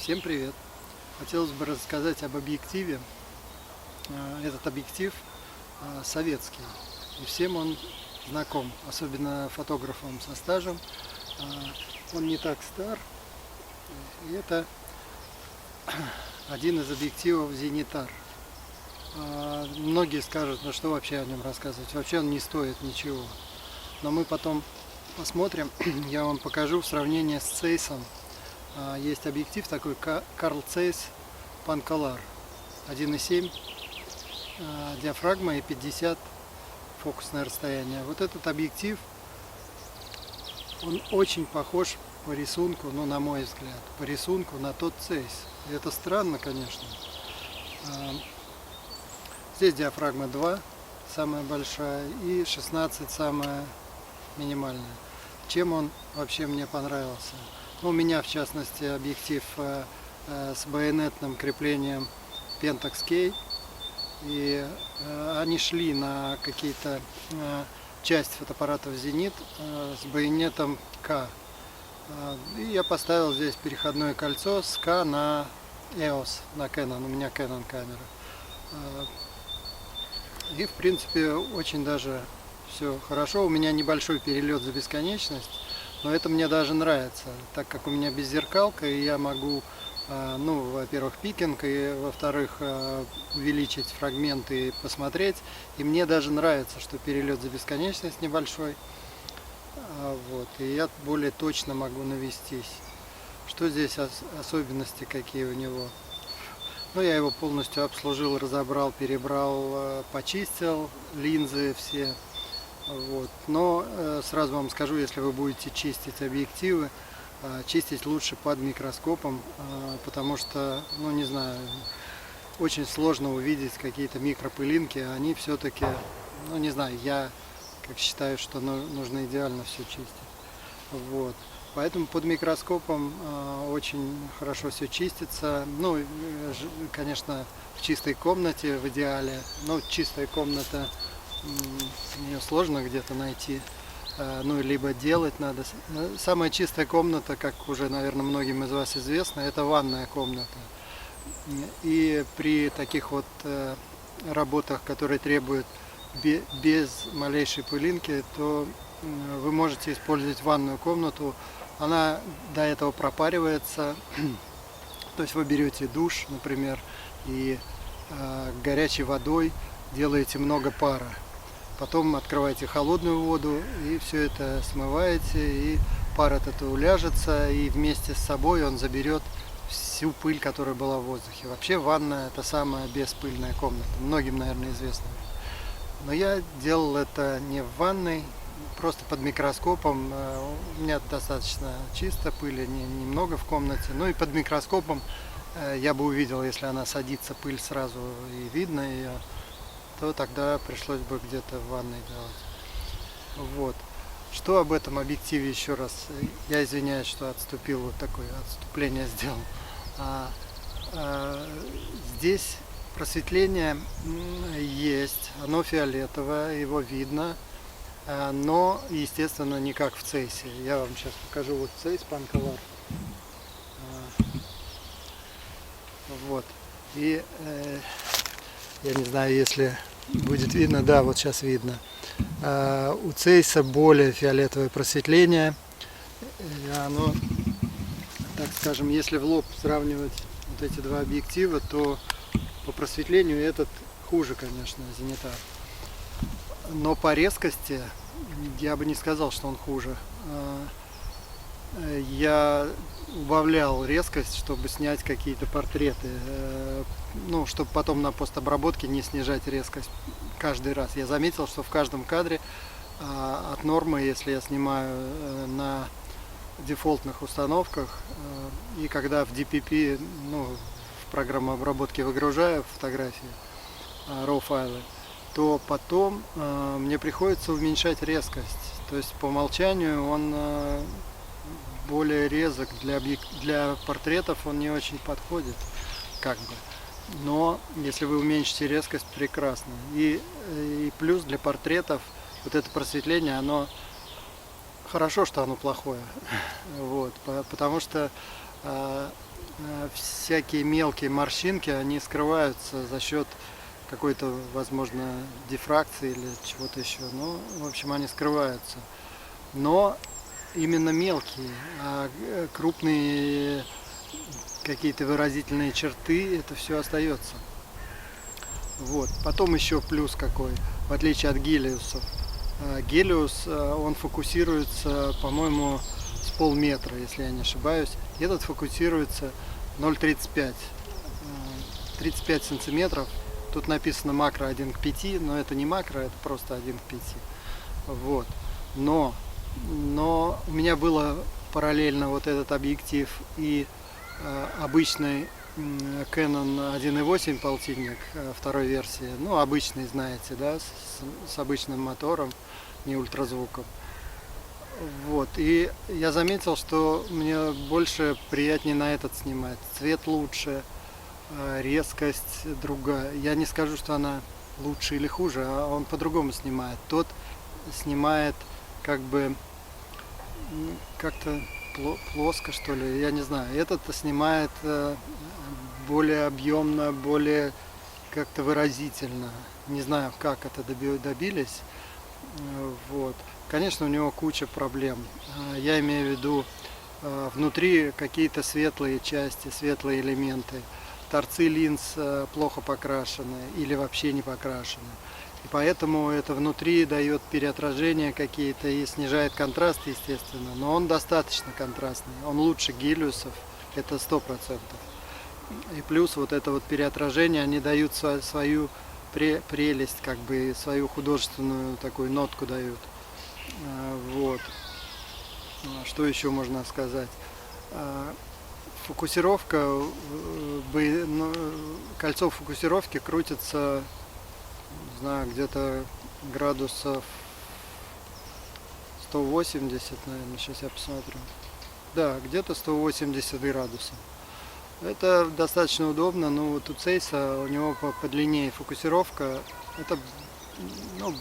Всем привет! Хотелось бы рассказать об объективе. Этот объектив советский, и всем он знаком, особенно фотографам со стажем. Он не так стар, и это один из объективов Зенитар. Многие скажут, ну что вообще о нем рассказывать, вообще он не стоит ничего. Но мы потом посмотрим, я вам покажу в сравнении с Цейсом. Есть объектив такой Carl Zeiss Pancollar 1.7, диафрагма и 50 фокусное расстояние. Вот этот объектив, он очень похож по рисунку, ну на мой взгляд, по рисунку на тот Zeiss. И это странно, конечно. Здесь диафрагма 2, самая большая, и 16, самая минимальная. Чем он вообще мне понравился? У меня, в частности, объектив с байонетным креплением Pentax K, и они шли на какие-то части фотоаппаратов Зенит с байонетом K. И я поставил здесь переходное кольцо с K на EOS, на Canon, у меня Canon камера. И, в принципе, очень даже все хорошо. У меня небольшой перелет за бесконечность. Но это мне даже нравится, так как у меня беззеркалка, и я могу, ну, во-первых, пикинг, и, во-вторых, увеличить фрагменты и посмотреть. И мне даже нравится, что перелет за бесконечность небольшой. Вот, и я более точно могу навестись. Что здесь особенности какие у него? Ну, я его полностью обслужил, разобрал, перебрал, почистил, линзы все. Вот. Но сразу вам скажу, если вы будете чистить объективы, чистить лучше под микроскопом, потому что, ну не знаю, очень сложно увидеть какие-то микропылинки, они все-таки, ну не знаю, я как считаю, что нужно идеально все чистить. Вот. Поэтому под микроскопом очень хорошо все чистится. Ну, конечно, в чистой комнате в идеале, но чистая комната, ее сложно где-то найти, ну, либо делать надо. Самая чистая комната, как уже, наверное, многим из вас известно, это ванная комната. И при таких вот работах, которые требуют без малейшей пылинки, то вы можете использовать ванную комнату. Она до этого пропаривается, то есть вы берете душ, например, и горячей водой делаете много пара. Потом открываете холодную воду и все это смываете, и пар этот уляжется, и вместе с собой он заберет всю пыль, которая была в воздухе. Вообще ванна это самая беспыльная комната, многим, наверное, известно. Но я делал это не в ванной, просто под микроскопом. У меня достаточно чисто, пыли немного в комнате, ну и под микроскопом я бы увидел, если она садится, пыль сразу и видно ее, то тогда пришлось бы где-то в ванной делать. Вот. Что об этом объективе еще раз? Я извиняюсь, что отступил, вот такое отступление сделал. Здесь просветление есть, оно фиолетовое, его видно, но, естественно, не как в Цейсе. Я вам сейчас покажу вот Zeiss Pancollar. Вот. И я не знаю, если будет видно, да, вот сейчас видно. У Цейса более фиолетовое просветление. Оно, так скажем, если в лоб сравнивать вот эти два объектива, то по просветлению этот хуже, конечно, Зенитар. Но по резкости я бы не сказал, что он хуже. Я убавлял резкость, чтобы снять какие-то портреты, ну, чтобы потом на постобработке не снижать резкость каждый раз. Я заметил, что в каждом кадре от нормы, если я снимаю на дефолтных установках, и когда в DPP, ну, в программу обработки выгружаю фотографии, RAW файлы, то потом мне приходится уменьшать резкость. То есть по умолчанию он более резок, для портретов он не очень подходит, как бы. Но если вы уменьшите резкость, прекрасно. И плюс для портретов вот это просветление, оно хорошо, что оно плохое. Вот, потому что всякие мелкие морщинки, они скрываются за счет какой-то, возможно, дифракции или чего-то еще. Ну, в общем, они скрываются. Но именно мелкие, а крупные какие-то выразительные черты, это все остается. Вот. Потом еще плюс какой, в отличие от гелиусов. Гелиус, он фокусируется, по-моему, с полметра, если я не ошибаюсь. Этот фокусируется 0,35. 35 сантиметров. Тут написано макро 1 к 5, но это не макро, это просто 1 к 5. Вот. Но у меня было параллельно вот этот объектив и обычный Canon 1.8 полтинник второй версии, ну обычный, знаете, да, с обычным мотором, не ультразвуком. Вот, и я заметил, что мне больше приятнее на этот снимать. Цвет лучше, резкость другая. Я не скажу, что она лучше или хуже, а он по-другому снимает. Тот снимает как бы как-то плоско, что ли, я не знаю. Этот снимает более объемно, более как-то выразительно. Не знаю, как это добились. Вот. Конечно, у него куча проблем. Я имею в виду внутри какие-то светлые части, светлые элементы. Торцы линз плохо покрашены или вообще не покрашены. И поэтому это внутри дает переотражения какие-то и снижает контраст, естественно. Но он достаточно контрастный. Он лучше гелиусов, это 100%. И плюс вот это вот переотражение, они дают свою прелесть, как бы свою художественную такую нотку дают. Вот. Что еще можно сказать? Фокусировка, кольцо фокусировки крутится, не знаю, где-то градусов 180, наверное, сейчас я посмотрю. Да, где-то 180 градусов. Это достаточно удобно, но вот у Цейса, у него подлиннее фокусировка, это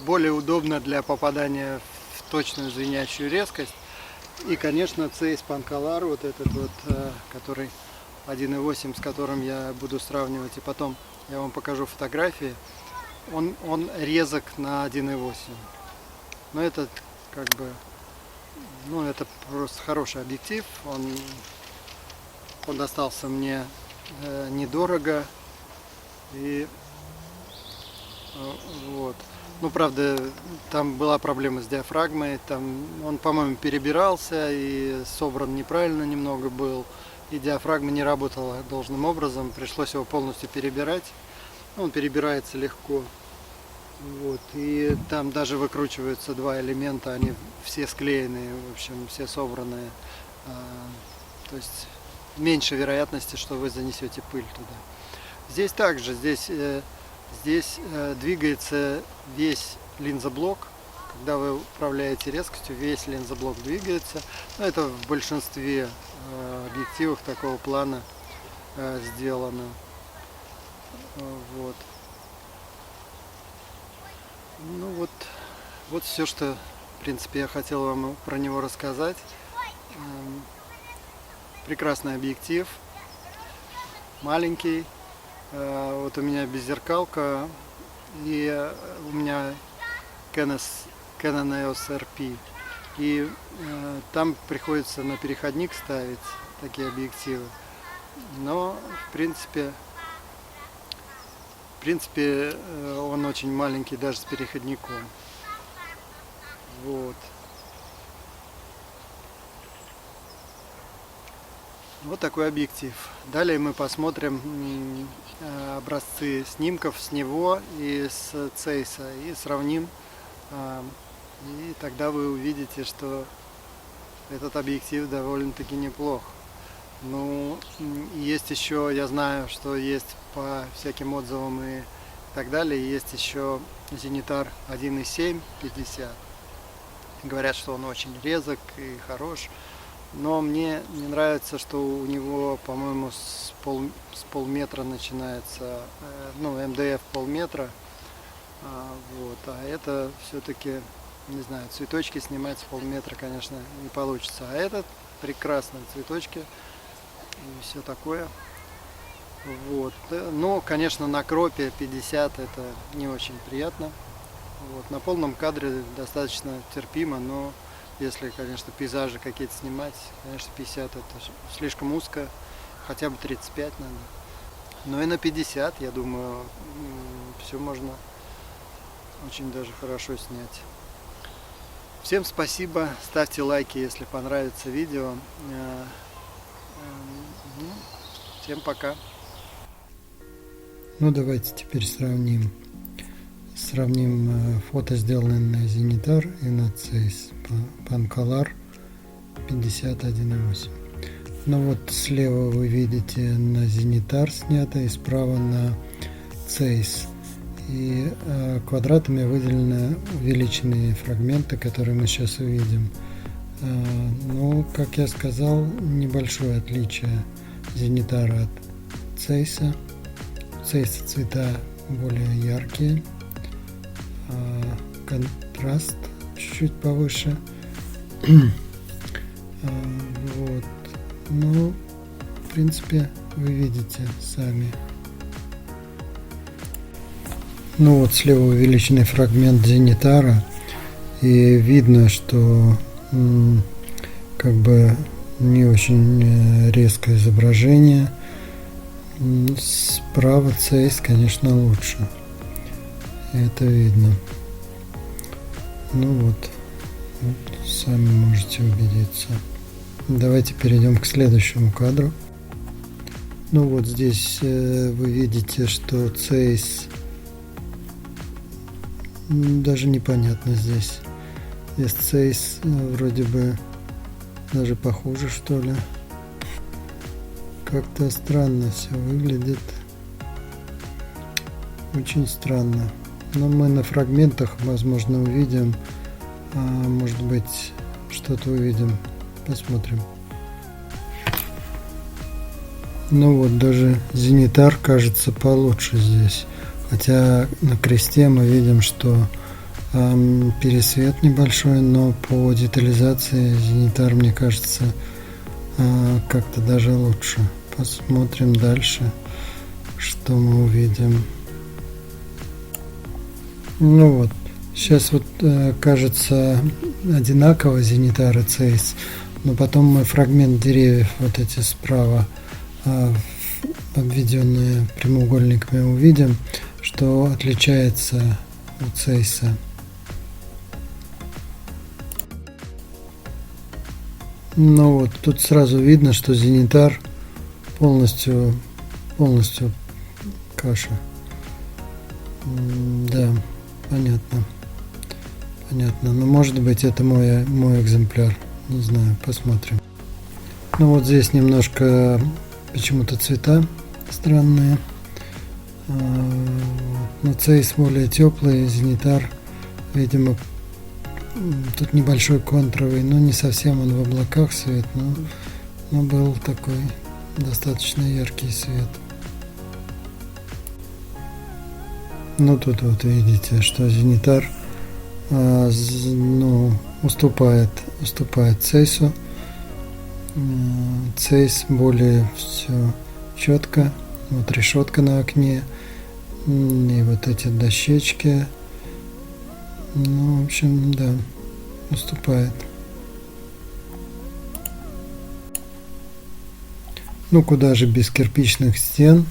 более удобно для попадания в точную звенящую резкость. И, конечно, Цейс Pancolor, вот этот вот, который 1.8, с которым я буду сравнивать, и потом я вам покажу фотографии, он резок на 1.8. Но это как бы, это просто хороший объектив, он достался мне недорого, и вот. Ну, правда, там была проблема с диафрагмой, там он, по-моему, перебирался и собран неправильно немного был, и диафрагма не работала должным образом, пришлось его полностью перебирать. Он перебирается легко. Вот. И там даже выкручиваются два элемента, они все склеенные, в общем, все собранные. То есть меньше вероятности, что вы занесете пыль туда. Здесь также, здесь двигается весь линзоблок. Когда вы управляете резкостью, весь линзоблок двигается. Но это в большинстве объективов такого плана сделано. Вот. Ну вот все, что, в принципе, я хотел вам про него рассказать. Прекрасный объектив, маленький. Вот у меня беззеркалка, и у меня Canon EOS RP. И там приходится на переходник ставить такие объективы. Но, в принципе, он очень маленький даже с переходником. Вот. Вот такой объектив. Далее мы посмотрим образцы снимков с него и с Цейса и сравним. И тогда вы увидите, что этот объектив довольно-таки неплох. Ну, есть еще, я знаю, что есть по всяким отзывам и так далее, есть еще Zenitar 1.7 50. Говорят, что он очень резок и хорош. Но мне не нравится, что у него, по-моему, с полметра начинается, МДФ полметра. Вот, а это все-таки, не знаю, цветочки снимать с полметра, конечно, не получится. А этот прекрасные цветочки и все такое. Вот. Но, конечно, на кропе 50 это не очень приятно. Вот. На полном кадре достаточно терпимо, но если, конечно, пейзажи какие-то снимать, конечно, 50 это слишком узко, хотя бы 35 надо. Но и на 50, я думаю, все можно очень даже хорошо снять. Всем спасибо, ставьте лайки, если понравится видео. Всем пока. Ну давайте теперь сравним фото, сделанное на Zenitar и на Zeiss Pancolor 51.8. Ну вот слева вы видите на Zenitar снято и справа на Zeiss. И квадратами выделены увеличенные фрагменты, которые мы сейчас увидим. Ну, как я сказал, небольшое отличие Zenitar от Zeiss. Zeiss цвета более яркие, контраст чуть-чуть повыше. Вот. Ну, в принципе, вы видите сами. Ну вот слева увеличенный фрагмент Zenitar, и видно, что как бы не очень резкое изображение. Справа Zeiss, конечно, лучше. Это видно. Ну вот, сами можете убедиться. Давайте перейдем к следующему кадру. Ну вот здесь вы видите, что Zeiss даже непонятно здесь. Здесь Zeiss вроде бы даже похуже, что ли. Как-то странно все выглядит. Очень странно. Но мы на фрагментах, возможно, увидим. Может быть, что-то увидим. Посмотрим. Ну вот, даже Zenitar кажется получше здесь. Хотя на кресте мы видим, что пересвет небольшой, но по детализации Zenitar, мне кажется, как-то даже лучше. Посмотрим дальше, что мы увидим. Ну вот, сейчас вот кажется одинаково Zenitar и Zeiss, но потом мы фрагмент деревьев вот эти справа обведенные прямоугольниками увидим, что отличается от Zeiss. Ну вот, тут сразу видно, что Zenitar полностью каша. Да, понятно. Но может быть это мой экземпляр. Не знаю, посмотрим. Ну вот здесь немножко почему-то цвета странные. Но Zeiss более теплый, Zenitar, видимо, тут небольшой контровый, но не совсем он в облаках свет, но был такой достаточно яркий свет. Ну тут вот видите, что Zenitar уступает Zeiss. Zeiss более все четко. Вот решетка на окне. И вот эти дощечки. Ну, в общем, да, уступает. Ну, куда же без кирпичных стен.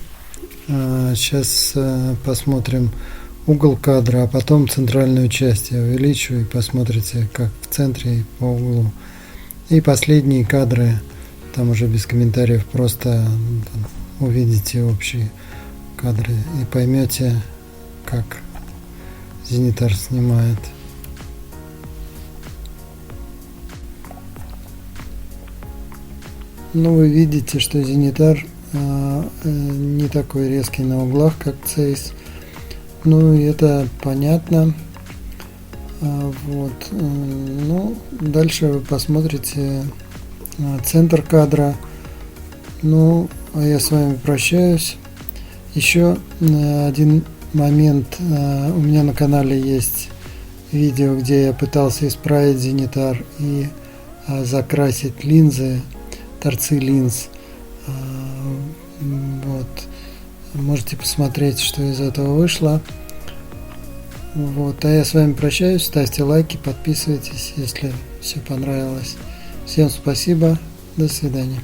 Сейчас посмотрим угол кадра, а потом центральную часть я увеличу и посмотрите, как в центре и по углу. И последние кадры, там уже без комментариев, просто увидите общие кадры и поймете, как Zenitar снимает. Ну, вы видите, что Zenitar не такой резкий на углах, как Zeiss. Ну, и это понятно. Вот. Ну, дальше вы посмотрите центр кадра. Ну, а я с вами прощаюсь. Еще один момент. У меня на канале есть видео, где я пытался исправить Zenitar и закрасить линзы, торцы линз Можете посмотреть, что из этого вышло. Вот, а я с вами прощаюсь. Ставьте лайки, подписывайтесь, если все понравилось. Всем спасибо. До свидания.